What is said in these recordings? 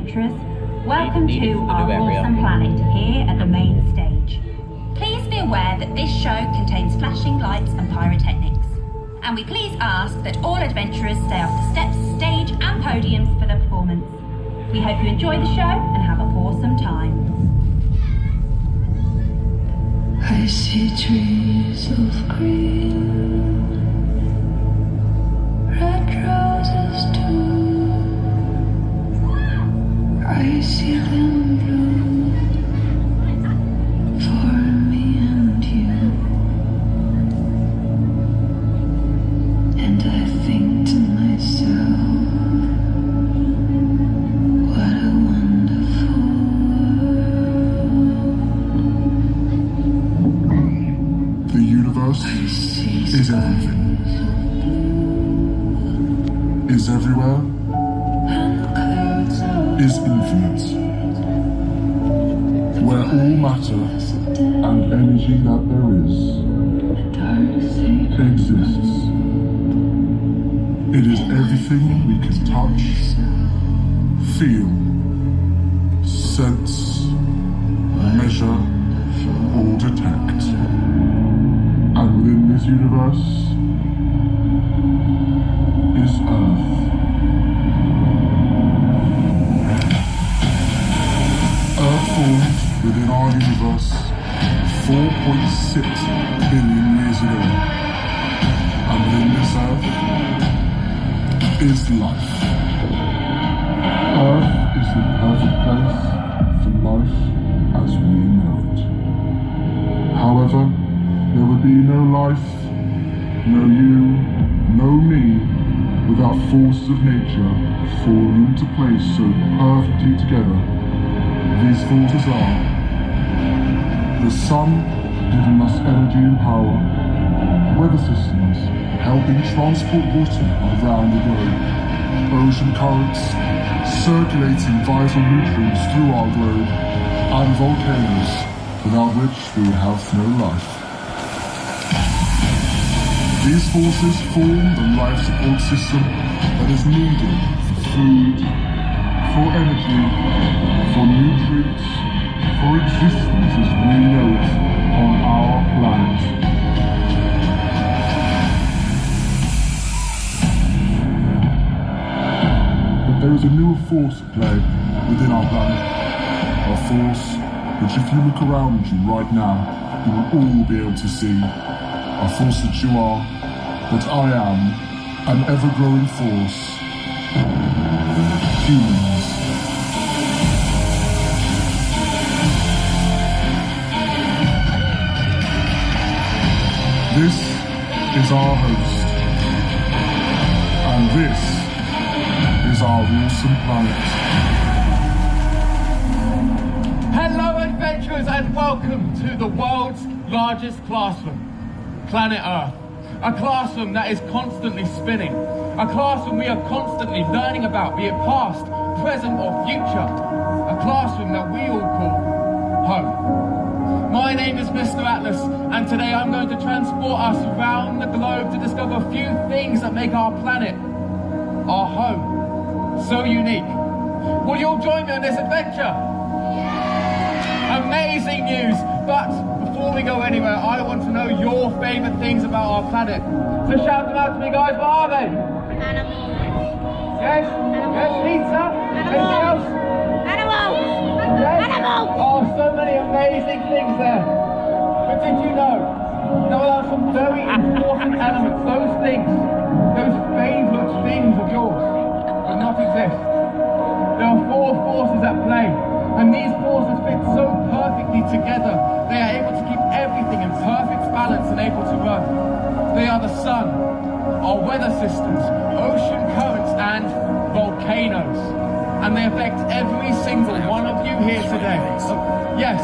adventurers. Welcome to Our ROARsome Planet here at the main stage. Please be aware that this show contains flashing lights and pyrotechnics. And we please ask that all adventurers stay off the steps, stage and podiums for the performance. We hope you enjoy the show and have an awesome time. I see trees of green, red roses too. I see them bloom for me and you. And I think to myself, what a wonderful world. The universe is everything, is everywhere, is infinite, where all matter and energy that there is exists. It is everything we can touch, feel, sense, measure, or detect. And within this universe is Earth. Earth formed within our universe 4.6 billion years ago. And within this Earth is life. Earth is the perfect place for life as we know it. However, there would be no life, no you, no me, without forces of nature falling into place so perfectly together. These forces are the sun giving us energy and power, weather systems helping transport water around the globe, ocean currents circulating vital nutrients through our globe, and volcanoes without which we would have no life. These forces form the life support system that is needed for food, for energy, for nutrients, for existence as we know it on our planet. But there is a newer force at play within our planet, a force which if you look around you right now, you will all be able to see. A force that you are, that I am, an ever-growing force. Humans. This is our host. And this is our ROARsome Planet. Hello adventurers and welcome to the world's largest classroom. Planet Earth, a classroom that is constantly spinning, a classroom we are constantly learning about, be it past, present or future, a classroom that we all call home. My name is Mr. Atlas, and today I'm going to transport us around the globe to discover a few things that make our planet, our home, so unique. Will you all join me on this adventure? Amazing news, but before we go anywhere, I want to know your favourite things about our planet. So shout them out to me, guys. What are they? Animals. Yes? Yes, pizza? Anything else? Animals. Yes? Animals. Oh, so many amazing things there. But did you know there are some very important elements, those things, those favourite things of yours, do not exist. There are four forces at play. And these forces fit so perfectly together, they are able to keep everything in perfect balance and able to run. They are the sun, our weather systems, ocean currents and volcanoes. And they affect every single one of you here today. Yes?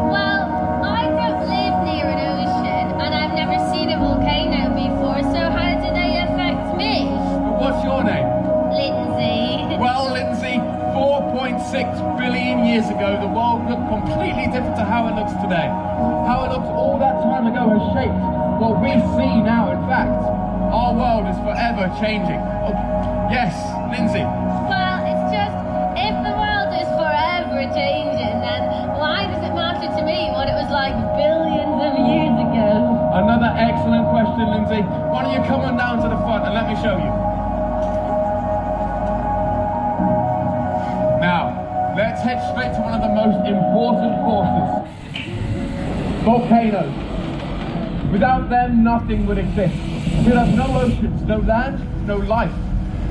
Well, I don't live near an ocean and I've never seen a volcano before, so how do they affect me? What's your name? Lindsay. Well, Lindsay, 4.6 billion years ago, the world looked completely different to how it looks today. How it looked all that time ago has shaped what we see now. In fact, our world is forever changing. Oh, yes, Lindsay. Well, it's just, if the world you come on down to the front and let me show you? Now, let's head straight to one of the most important forces. Volcanoes. Without them, nothing would exist. We'd have no oceans, no land, no life.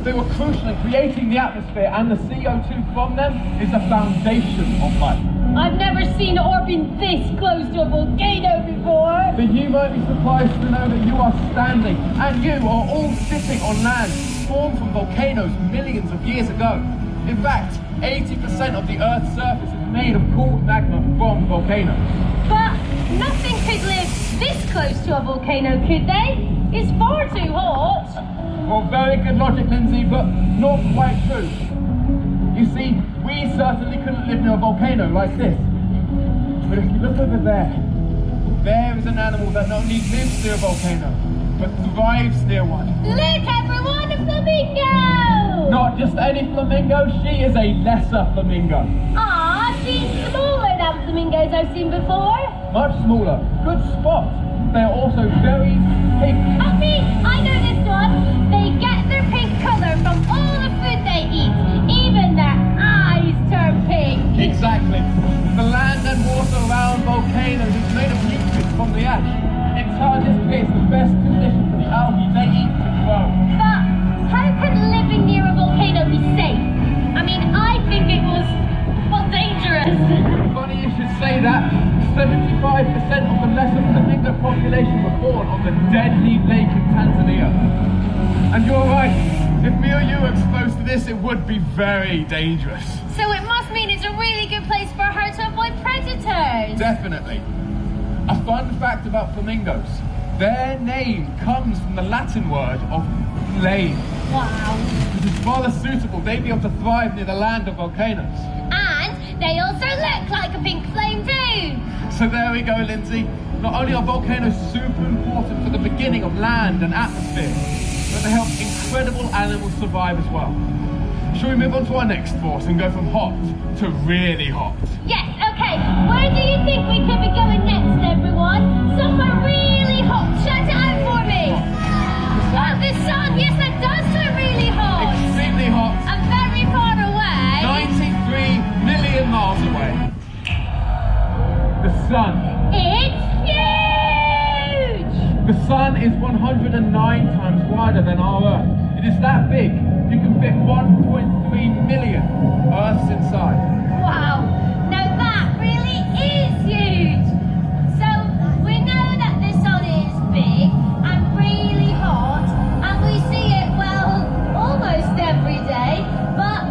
They were crucial in creating the atmosphere, and the CO2 from them is the foundation of life. I've never seen or been this close to a volcano before. But you might be surprised to know that you are standing, and you are all sitting on land formed from volcanoes millions of years ago. In fact, 80% of the Earth's surface is made of cooled magma from volcanoes. But nothing could live this close to a volcano, could they? It's far too hot. Well, very good logic, Lindsay, but not quite true. You see, we certainly couldn't live near a volcano like this. But if you look over there, there is an animal that not only lives near a volcano, but thrives near one. Look, everyone, a flamingo! Not just any flamingo, she is a lesser flamingo. Ah, she's smaller than flamingos I've seen before. Much smaller. Good spot. They are also very pink. I know this one. They get their pink colour from all the food they eat. Even their eyes turn pink. Exactly. The land and water around volcanoes is made of nutrients from the ash. In turn, this creates the best condition for the algae they eat to grow. But how could living near a volcano be safe? I think it was, dangerous. Funny you should say that. 75% of the lesser flamingo population were born on the deadly lake in Tanzania. And you're right, if me or you were exposed to this, it would be very dangerous. So it must mean it's a really good place for her to avoid predators. Definitely. A fun fact about flamingos. Their name comes from the Latin word of flame. Wow. Which is rather suitable. They'd be able to thrive near the land of volcanoes. And they also look like a pink flame too. So there we go, Lindsay. Not only are volcanoes super important for the beginning of land and atmosphere, but they help incredible animals survive as well. Shall we move on to our next force and go from hot to really hot? Yes, okay. Where do you think we could be going next, everyone? Somewhere really hot. Shout it out for me. The sun. Yes, that does sound really hot. Extremely hot. And very far away. 93 million miles away. The sun. It's huge! The sun is 109 times wider than our Earth. It is that big. You can fit 1.3 million Earths inside. Wow. Now that really is huge. So we know that the sun is big and really hot, and we see it, well, almost every day. But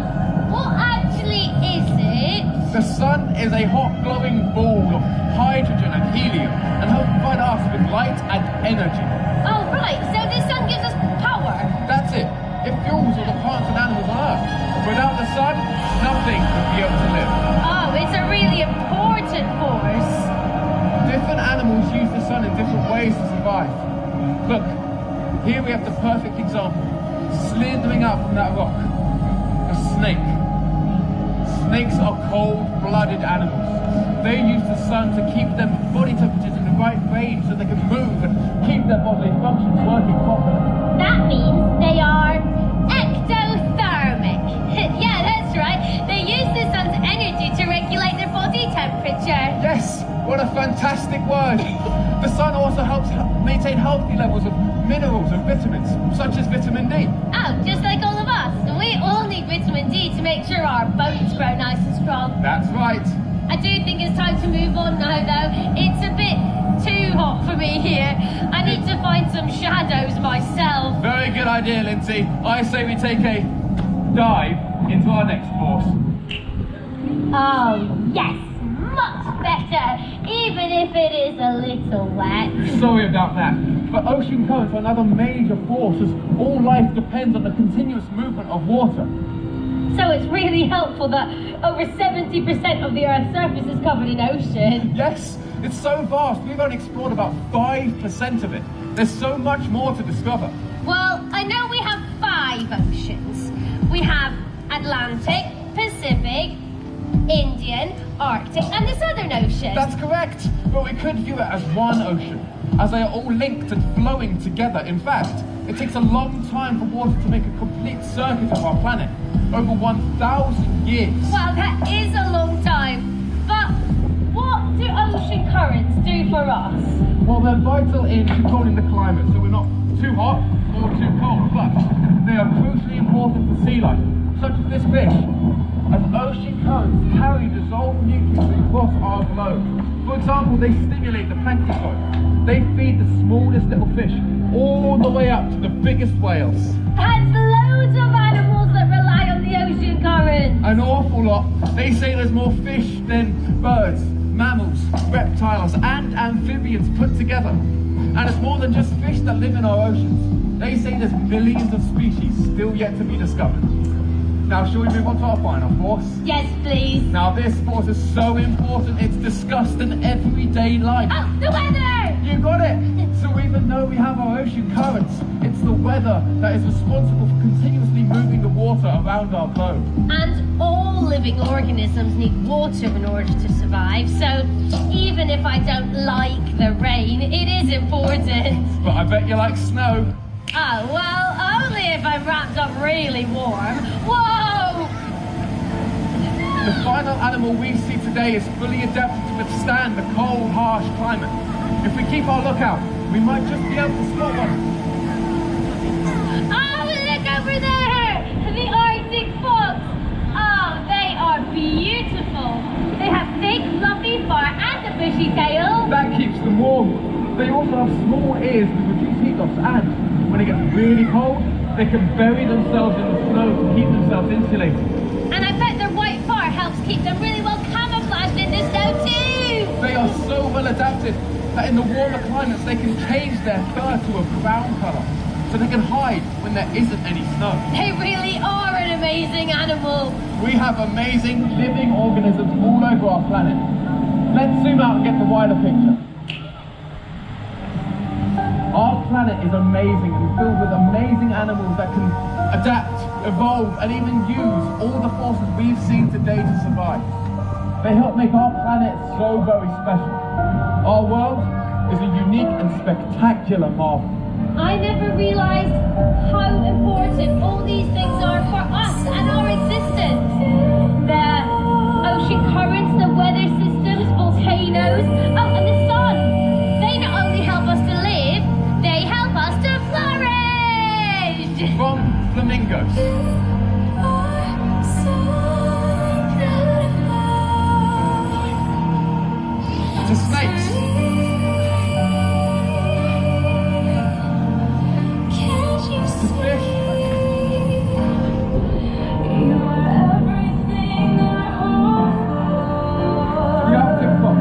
what actually is it? The sun is a hot glowing ball of hydrogen and helium and helps provide us with light and energy. Oh, right. So the sun gives us power. That's it. It fuels all the plants and animals on Earth. Without the sun, nothing would be able to live. Oh, it's a really important force. Different animals use the sun in different ways to survive. Look, here we have the perfect example. Slithering out from that rock. A snake. Snakes are cold-blooded animals. They use the sun to keep their body temperatures in the right range so they can move and keep their bodily functions working properly. That means they are ectothermic. Yeah, that's right. They use the sun's energy to regulate their body temperature. Yes, what a fantastic word. The sun also helps maintain healthy levels of minerals and vitamins, such as vitamin D. Oh, just like all of us. We all need vitamin D to make sure our bones grow nice and strong. That's right. I do think it's time to move on now, though. It's a bit too hot for me here. I need to find some shadows myself. Very good idea, Lindsay. I say we take a dive into our next force. Oh, yes. Much better. Even if it is a little wet. Sorry about that. But ocean currents are another major force, as all life depends on the continuous movement of water. So it's really helpful that over 70% of the Earth's surface is covered in ocean. Yes, it's so vast. We've only explored about 5% of it. There's so much more to discover. Well, I know we have 5 oceans. We have Atlantic, Pacific, Indian, Arctic, and the Southern Ocean. That's correct. But we could view it as one ocean, as they are all linked and flowing together. In fact, It takes a long time for water to make a complete circuit of our planet. Over 1,000 years. Well, that is a long time. But what do ocean currents do for us? Well, they're vital in controlling the climate, so we're not too hot or too cold, but they are crucially important for sea life, such as this fish, as ocean currents carry dissolved nutrients across our globe. For example, they stimulate the plankton growth. They feed the smallest little fish all the way up to the biggest whales. That's loads of animals that rely on the ocean currents. An awful lot. They say there's more fish than birds, mammals, reptiles and amphibians put together. And it's more than just fish that live in our oceans. They say there's millions of species still yet to be discovered. Now, shall we move on to our final force? Yes, please. Now, this force is so important, it's discussed in everyday life. Oh, the weather! You got it! So even though we have our ocean currents, it's the weather that is responsible for continuously moving the water around our globe. And all living organisms need water in order to survive, so even if I don't like the rain, it is important. But I bet you like snow. Oh, well, only if I'm wrapped up really warm. Whoa! The final animal we see today is fully adapted to withstand the cold, harsh climate. If we keep our lookout, we might just be able to spot one. Oh, look over there! The Arctic fox! Oh, they are beautiful. They have thick, fluffy fur and a bushy tail. That keeps them warm. They also have small ears to reduce heat loss, and when it gets really cold, they can bury themselves in the snow to keep themselves insulated. And I bet their white fur helps keep them really well camouflaged in the snow too! They are so well adapted that in the warmer climates they can change their fur to a brown colour, so they can hide when there isn't any snow. They really are an amazing animal! We have amazing living organisms all over our planet. Let's zoom out and get the wider picture. Our planet is amazing and filled with amazing animals that can adapt, evolve and even use all the forces we've seen today to survive. They help make our planet so very special. Our world is a unique and spectacular marvel. I never realised how important all these things are for us and our existence. The ocean currents, the weather systems, volcanoes, oh, and the sun. They not only help us to live, they help us to flourish! From flamingos to snakes to fish the Arctic fox.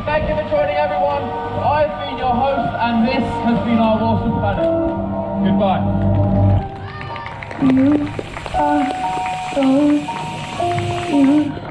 Thank you for joining, everyone. I've been your host, and this has been Our Awesome Planet. Goodbye. You are so beautiful.